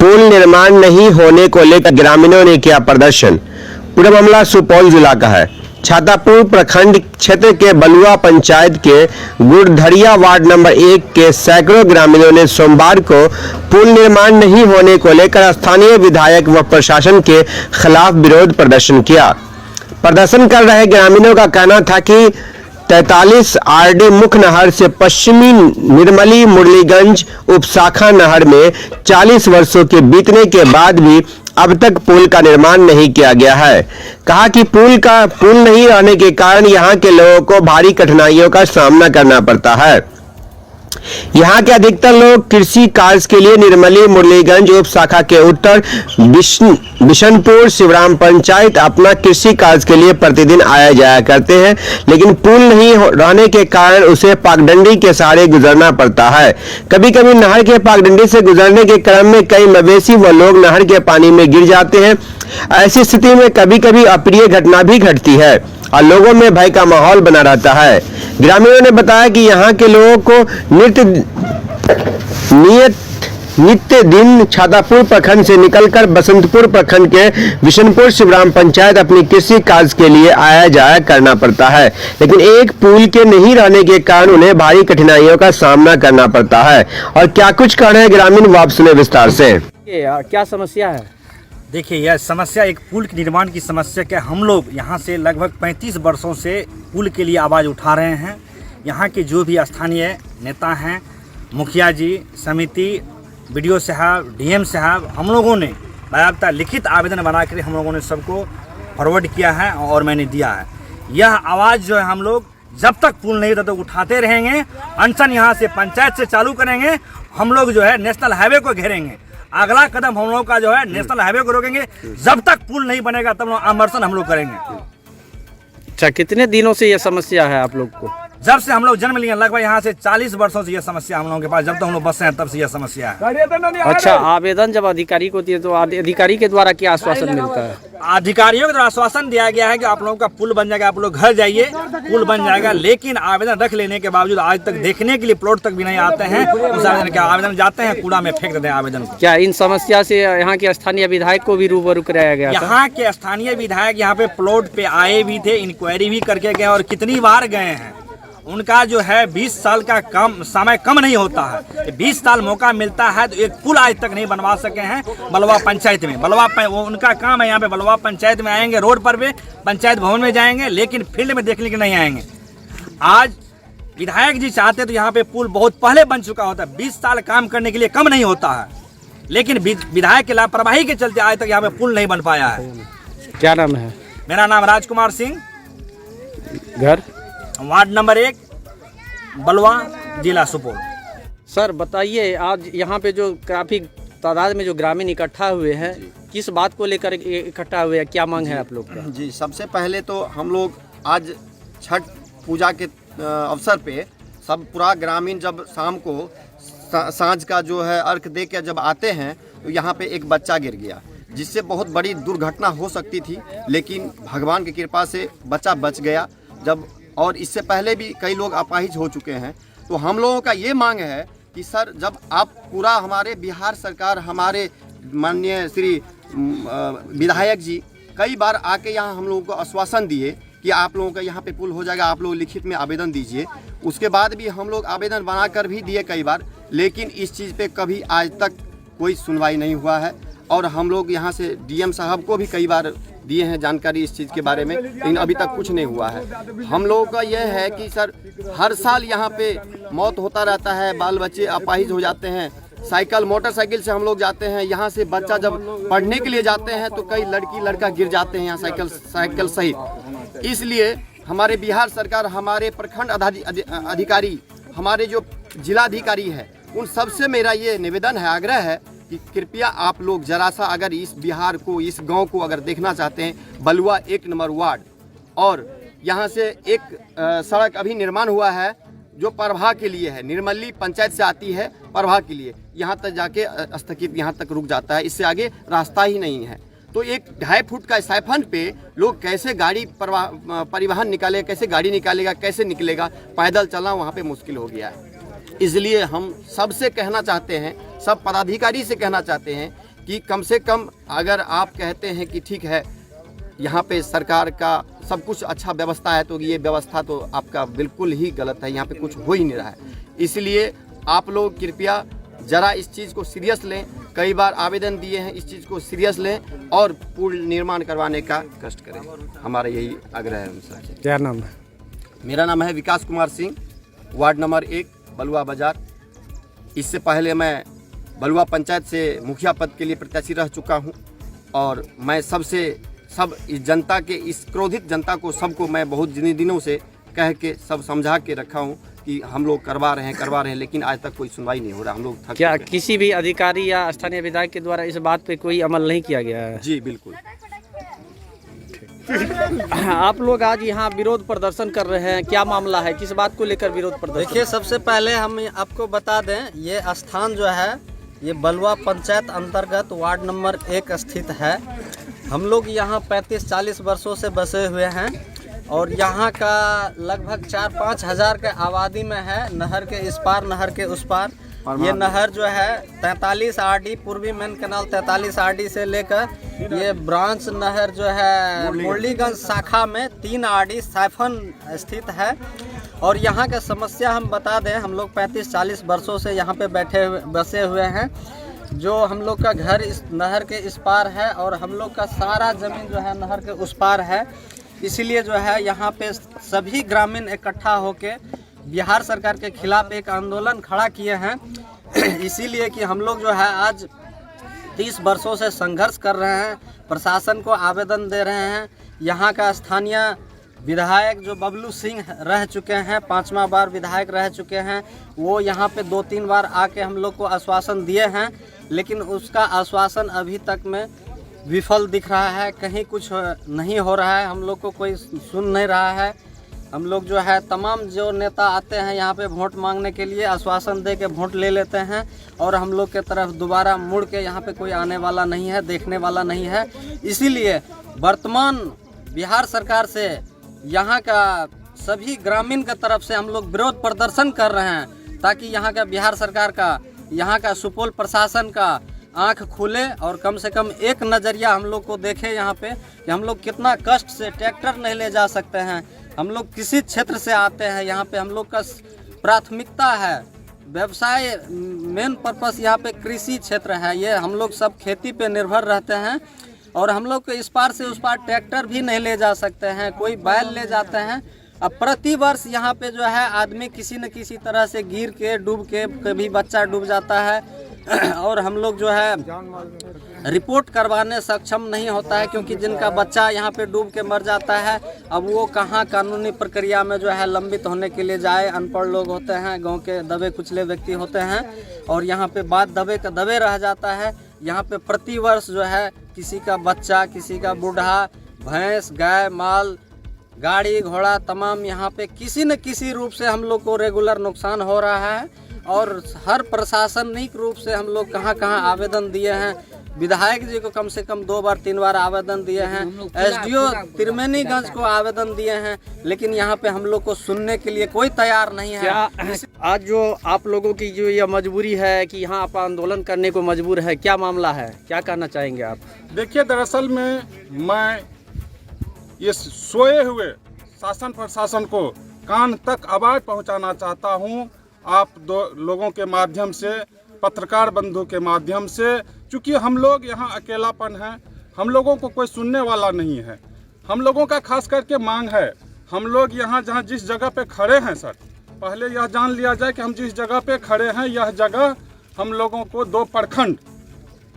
पुल निर्माण नहीं होने को लेकर ग्रामीणों ने किया प्रदर्शन। पूरा मामला सुपौल जिला का है। छातापुर प्रखंड क्षेत्र के बलुआ पंचायत के गुड़धरिया वार्ड नंबर 1 के सैकड़ों ग्रामीणों ने सोमवार को पुल निर्माण नहीं होने को लेकर स्थानीय विधायक व प्रशासन के खिलाफ विरोध प्रदर्शन किया। प्रदर्शन कर रहे ग्रामीणों का कहना था कि 43 आरडी मुख्य नहर से पश्चिमी निर्मली मुरलीगंज उपशाखा नहर में 40 वर्षों के बीतने के बाद भी अब तक पुल का निर्माण नहीं किया गया है। कहा कि पुल नहीं रहने के कारण यहां के लोगों को भारी कठिनाइयों का सामना करना पड़ता है। यहाँ के अधिकतर लोग कृषि कार्य के लिए निर्मली मुरलीगंज उप शाखा के उत्तर बिशनपुर शिवराम पंचायत अपना कृषि कार्य के लिए प्रतिदिन आया जाया करते हैं, लेकिन पुल नहीं रहने के कारण उसे पागडंडी के सहारे गुजरना पड़ता है। कभी कभी नहर के पागडंडी से गुजरने के क्रम में कई मवेशी व लोग नहर के पानी में गिर जाते हैं। ऐसी स्थिति में कभी कभी अप्रिय घटना भी घटती है और लोगों में भय का माहौल बना रहता है। ग्रामीणों ने बताया कि यहाँ के लोगों को नित्य दिन छातापुर प्रखंड से निकलकर बसंतपुर प्रखंड के बिशनपुर शिवराम पंचायत अपनी कृषि कार्य के लिए आया जाया करना पड़ता है, लेकिन एक पुल के नहीं रहने के कारण उन्हें भारी कठिनाइयों का सामना करना पड़ता है। और क्या कुछ कहना है ग्रामीण वाप सुने विस्तार से। क्या समस्या है? देखिए, यह समस्या एक पुल के निर्माण की समस्या क्या, हम लोग यहाँ से लगभग 35 वर्षों से पुल के लिए आवाज़ उठा रहे हैं। यहाँ के जो भी स्थानीय नेता हैं, मुखिया जी, समिति, बीडीओ साहब, डीएम साहब, हम लोगों ने बाकायदा लिखित आवेदन बना कर हम लोगों ने सबको फॉरवर्ड किया है और मैंने दिया है। यह आवाज़ जो है हम लोग जब तक पुल नहीं तब तक उठाते रहेंगे। अनशन यहाँ से पंचायत से चालू करेंगे। हम लोग जो है नेशनल हाईवे को घेरेंगे। अगला कदम हम लोग का जो है नेशनल हाईवे को रोकेंगे। जब तक पुल नहीं बनेगा तब अमरसन हम लोग करेंगे। अच्छा, कितने दिनों से यह समस्या है आप लोग को? जब से हम लोग जन्म लिए, लगभग यहाँ से 40 वर्षों से यह समस्या हम लोगों के पास, जब तक हम लोग बसे हैं तब से यह समस्या है। अच्छा, आवेदन जब अधिकारी को दिए तो अधिकारी के द्वारा क्या आश्वासन मिलता है? अधिकारियों के द्वारा आश्वासन दिया गया है कि आप लोगों का पुल बन जाएगा, आप लोग घर जाइए, पुल बन जाएगा। लेकिन आवेदन रख लेने के बावजूद आज तक देखने के लिए प्लॉट तक भी नहीं आते हैं। उस आवेदन के आवेदन जाते हैं, कूड़ा में फेंक देते हैं आवेदन को। क्या इन समस्या से यहाँ के स्थानीय विधायक को भी रूबरू कराया गया? यहाँ के स्थानीय विधायक यहाँ पे प्लॉट पे आए भी थे, इंक्वायरी भी करके गए और कितनी बार गए हैं। उनका जो है 20 साल का समय कम नहीं होता है। 20 साल मौका मिलता है तो एक पुल आज तक नहीं बनवा सके हैं बलुआ पंचायत में। वो उनका काम है। यहाँ पे बलुआ पंचायत में आएंगे, रोड पर भी पंचायत भवन में जाएंगे, लेकिन फील्ड में देखने के नहीं आएंगे। आज विधायक जी चाहते तो यहाँ पे पुल बहुत पहले बन चुका होता है। 20 साल काम करने के लिए कम नहीं होता है, लेकिन विधायक की लापरवाही के चलते आज तक यहाँ पे पुल नहीं बन पाया है। क्या नाम है? मेरा नाम राजकुमार सिंह, घर वार्ड नंबर 1, बलुआ, जिला सुपौल। सर बताइए, आज यहाँ पे जो काफ़ी तादाद में जो ग्रामीण इकट्ठा हुए हैं, किस बात को लेकर इकट्ठा हुए हैं, क्या मांग है आप लोग का? जी, सबसे पहले तो हम लोग आज छठ पूजा के अवसर पे सब पूरा ग्रामीण जब शाम को सांझ का जो है अर्घ दे के जब आते हैं तो यहाँ पे एक बच्चा गिर गया, जिससे बहुत बड़ी दुर्घटना हो सकती थी, लेकिन भगवान की कृपा से बच्चा बच गया। जब और इससे पहले भी कई लोग अपाहिज हो चुके हैं। तो हम लोगों का ये मांग है कि सर, जब आप पूरा हमारे बिहार सरकार, हमारे माननीय श्री विधायक जी कई बार आके यहाँ हम लोगों को आश्वासन दिए कि आप लोगों का यहाँ पे पुल हो जाएगा, आप लोग लिखित में आवेदन दीजिए। उसके बाद भी हम लोग आवेदन बना कर भी दिए कई बार, लेकिन इस चीज़ पे कभी आज तक कोई सुनवाई नहीं हुआ है। और हम लोग यहाँ से डीएम साहब को भी कई बार दिए हैं जानकारी इस चीज़ के बारे में, लेकिन अभी तक कुछ नहीं हुआ है। हम लोगों का यह है कि सर, हर साल यहाँ पे मौत होता रहता है, बाल बच्चे अपाहिज हो जाते हैं। साइकिल मोटरसाइकिल से हम लोग जाते हैं, यहाँ से बच्चा जब पढ़ने के लिए जाते हैं तो कई लड़की लड़का गिर जाते हैं यहाँ साइकिल सहित। इसलिए हमारे बिहार सरकार, हमारे प्रखंड अधिकारी, हमारे जो जिलाधिकारी है, उन सबसे मेरा ये निवेदन है, आग्रह है कि कृपया आप लोग जरा सा अगर इस बिहार को, इस गांव को अगर देखना चाहते हैं, बलुआ 1 नंबर वार्ड, और यहाँ से एक सड़क अभी निर्माण हुआ है जो प्रभा के लिए है, निर्मली पंचायत से आती है प्रभा के लिए, यहाँ तक जाके स्थगित यहाँ तक रुक जाता है, इससे आगे रास्ता ही नहीं है। तो एक 2.5 फुट का साइफन पे लोग कैसे गाड़ी परिवहन निकालेगा, कैसे गाड़ी निकालेगा, कैसे निकलेगा, पैदल चलना वहाँ पे मुश्किल हो गया है। इसलिए हम सबसे कहना चाहते हैं, सब पदाधिकारी से कहना चाहते हैं कि कम से कम अगर आप कहते हैं कि ठीक है यहाँ पे सरकार का सब कुछ अच्छा व्यवस्था है, तो ये व्यवस्था तो आपका बिल्कुल ही गलत है। यहाँ पे कुछ हो ही नहीं रहा है। इसलिए आप लोग कृपया ज़रा इस चीज़ को सीरियस लें। कई बार आवेदन दिए हैं, इस चीज़ को सीरियस लें और पुल निर्माण करवाने का कष्ट करें। हमारा यही आग्रह है उनसे। क्या नाम है? मेरा नाम है विकास कुमार सिंह, वार्ड नंबर 1 बलुआ बाजार। इससे पहले मैं बलुआ पंचायत से मुखिया पद के लिए प्रत्याशी रह चुका हूं और मैं सब इस जनता के, इस क्रोधित जनता को, सबको मैं बहुत दिनों से कह के सब समझा के रखा हूं कि हम लोग करवा रहे हैं, लेकिन आज तक कोई सुनवाई नहीं हो रहा। हम लोग थक क्या चुके हैं। किसी भी अधिकारी या स्थानीय विधायक के द्वारा इस बात पे कोई अमल नहीं किया गया है? जी बिल्कुल। आप लोग आज यहाँ विरोध प्रदर्शन कर रहे हैं, क्या मामला है? किस बात को लेकर विरोध प्रदर्शन? देखिए, सबसे पहले हम आपको बता दें, ये स्थान जो है ये बलुआ पंचायत अंतर्गत वार्ड नंबर 1 स्थित है। हम लोग यहाँ 35-40 वर्षों से बसे हुए हैं और यहाँ का लगभग 4-5 हज़ार के आबादी में है। नहर के इस पार, नहर के उस पार। ये नहर जो है 43 आरडी, पूर्वी मेन कैनाल 43 आरडी से लेकर ये ब्रांच नहर जो है मुरलीगंज शाखा में 3 आरडी साइफन स्थित है। और यहाँ का समस्या हम बता दें, हम लोग 35-40 वर्षों से यहाँ पे बसे हुए हैं। जो हम लोग का घर इस नहर के इस पार है और हम लोग का सारा ज़मीन जो है नहर के उस पार है। इसीलिए जो है यहाँ पे सभी ग्रामीण इकट्ठा होके बिहार सरकार के खिलाफ एक आंदोलन खड़ा किए हैं। इसीलिए कि हम लोग जो है आज 30 वर्षों से संघर्ष कर रहे हैं, प्रशासन को आवेदन दे रहे हैं। यहाँ का स्थानीय विधायक जो बबलू सिंह रह चुके हैं, 5वां बार विधायक रह चुके हैं, वो यहाँ पे 2-3 बार आके हम लोग को आश्वासन दिए हैं, लेकिन उसका आश्वासन अभी तक में विफल दिख रहा है। कहीं कुछ नहीं हो रहा है, हम लोग को कोई सुन नहीं रहा है। हम लोग जो है तमाम जो नेता आते हैं यहाँ पे वोट मांगने के लिए, आश्वासन दे के वोट ले लेते हैं और हम लोग के तरफ दोबारा मुड़ के यहाँ पे कोई आने वाला नहीं है, देखने वाला नहीं है। इसीलिए वर्तमान बिहार सरकार से यहाँ का सभी ग्रामीण के तरफ से हम लोग विरोध प्रदर्शन कर रहे हैं, ताकि यहाँ का बिहार सरकार का, यहाँ का सुपौल प्रशासन का आंख खुले और कम से कम एक नज़रिया हम लोग को देखे यहाँ पे कि हम लोग कितना कष्ट से ट्रैक्टर नहीं ले जा सकते हैं। हम लोग किसी क्षेत्र से आते हैं, यहाँ पे हम लोग का प्राथमिकता है व्यवसाय, मेन पर्पस यहाँ पे कृषि क्षेत्र है। ये हम लोग सब खेती पे निर्भर रहते हैं और हम लोग को इस पार से उस पार ट्रैक्टर भी नहीं ले जा सकते हैं, कोई बैल ले जाते हैं। अब प्रति वर्ष यहाँ पे जो है आदमी किसी न किसी तरह से गिर के, डूब के, कभी बच्चा डूब जाता है और हम लोग जो है रिपोर्ट करवाने सक्षम नहीं होता है, क्योंकि जिनका बच्चा यहाँ पे डूब के मर जाता है, अब वो कहाँ कानूनी प्रक्रिया में जो है लंबित होने के लिए जाए। अनपढ़ लोग होते हैं, गांव के दबे कुचले व्यक्ति होते हैं और यहाँ पे बात दबे का दबे रह जाता है। यहाँ पे प्रति वर्ष जो है किसी का बच्चा, किसी का बूढ़ा, भैंस, गाय, माल, गाड़ी घोड़ा, तमाम यहाँ पे किसी न किसी रूप से हम लोग को रेगुलर नुकसान हो रहा है। और हर प्रशासनिक रूप से हम लोग कहाँ आवेदन दिए हैं। विधायक जी को कम से कम 2-3 बार आवेदन दिए हैं, एसडीओ त्रिवेणीगंज को आवेदन दिए हैं, लेकिन यहाँ पे हम लोग को सुनने के लिए कोई तैयार नहीं है। क्या आज जो आप लोगों की जो ये मजबूरी है कि यहाँ आप आंदोलन करने को मजबूर है, क्या मामला है, क्या कहना चाहेंगे आप? देखिए, दरअसल में मैं ये सोए हुए शासन प्रशासन को कान तक आवाज़ पहुंचाना चाहता हूं, आप लोगों के माध्यम से, पत्रकार बंधु के माध्यम से, क्योंकि हम लोग यहाँ अकेलापन है, हम लोगों को कोई सुनने वाला नहीं है। हम लोगों का खास करके मांग है, हम लोग यहाँ जहाँ जिस जगह पे खड़े हैं सर, पहले यह जान लिया जाए कि हम जिस जगह पे खड़े हैं, यह जगह हम लोगों को 2 प्रखंड,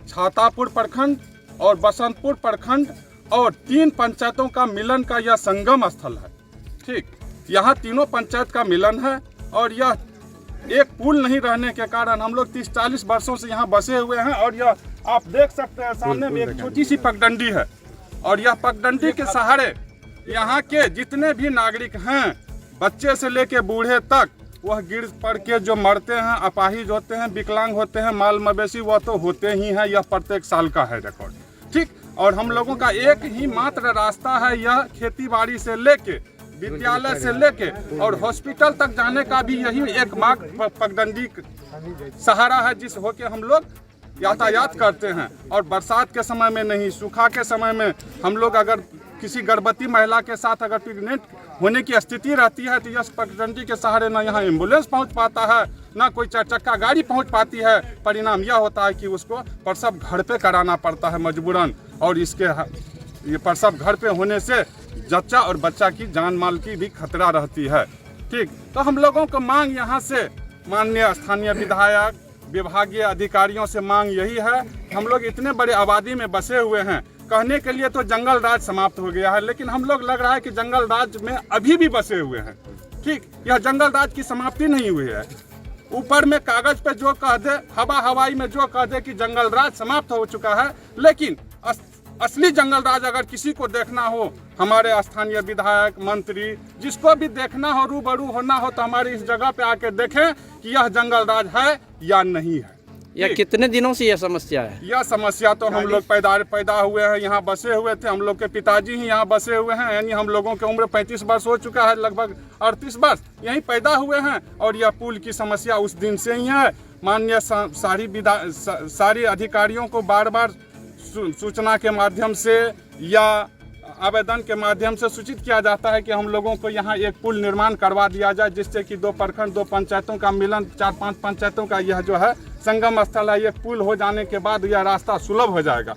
छातापुर प्रखंड और बसंतपुर प्रखंड और 3 पंचायतों का मिलन का यह संगम स्थल है। ठीक, यहाँ तीनों पंचायत का मिलन है और यह एक पुल नहीं रहने के कारण हम लोग 30-40 वर्षों से यहाँ बसे हुए हैं। और यह आप देख सकते हैं सामने में एक छोटी सी पगडंडी है और यह पगडंडी के सहारे यहाँ के जितने भी नागरिक हैं, बच्चे से लेके बूढ़े तक, वह गिर पड़ के जो मरते हैं, अपाहिज होते हैं, विकलांग होते हैं, माल मवेशी वह तो होते ही हैं, यह प्रत्येक साल का है रिकॉर्ड। ठीक, और हम लोगों का एक ही मात्र रास्ता है, यह खेती बाड़ी से लेके, विद्यालय से लेके और हॉस्पिटल तक जाने का भी यही एक मार्ग पगडंडी सहारा है, जिस होके हम लोग यातायात करते हैं। और बरसात के समय में नहीं, सूखा के समय में हम लोग अगर किसी गर्भवती महिला के साथ अगर प्रेग्नेंट होने की स्थिति रहती है तो यस पगडंडी के सहारे ना यहाँ एम्बुलेंस पहुँच पाता है, ना कोई 4 चक्का गाड़ी पहुँच पाती है। परिणाम यह होता है कि उसको प्रसव घर पे कराना पड़ता है मजबूरन, और ये प्रसव घर पे होने से जच्चा और बच्चा की जान माल की भी खतरा रहती है। ठीक, तो हम लोगों को मांग यहाँ से माननीय स्थानीय विधायक, विभागीय अधिकारियों से मांग यही है, हम लोग इतने बड़े आबादी में बसे हुए हैं, कहने के लिए तो जंगल राज समाप्त हो गया है, लेकिन हम लोग लग रहा है कि जंगल राज में अभी भी बसे हुए हैं। ठीक, यह जंगल राज की समाप्ति नहीं हुई है। ऊपर में कागज पे जो कह दे, हवाई में जो कह दे कि जंगल राज समाप्त हो चुका है, लेकिन असली जंगल राज अगर किसी को देखना हो, हमारे स्थानीय विधायक, मंत्री, जिसको भी देखना हो, रूबरू होना हो, तो हमारी इस जगह पे आके देखें कि यह जंगल राज है या नहीं है। यह कितने दिनों से यह समस्या है? यह समस्या तो हम लोग पैदा हुए हैं, यहाँ बसे हुए थे, हम लोग के पिताजी ही यहाँ बसे हुए हैं, यानी हम लोगों की उम्र 35 वर्ष हो चुका है, लगभग 38 वर्ष यहीं पैदा हुए हैं। और यह पुल की समस्या उस दिन से ही है। माननीय सारी अधिकारियों को बार बार सूचना के माध्यम से या आवेदन के माध्यम से सूचित किया जाता है कि हम लोगों को यहाँ एक पुल निर्माण करवा दिया जाए, जिससे कि 2 प्रखंड 2 पंचायतों का मिलन, 4-5 पंचायतों का यह जो है संगम स्थल है, ये पुल हो जाने के बाद यह रास्ता सुलभ हो जाएगा।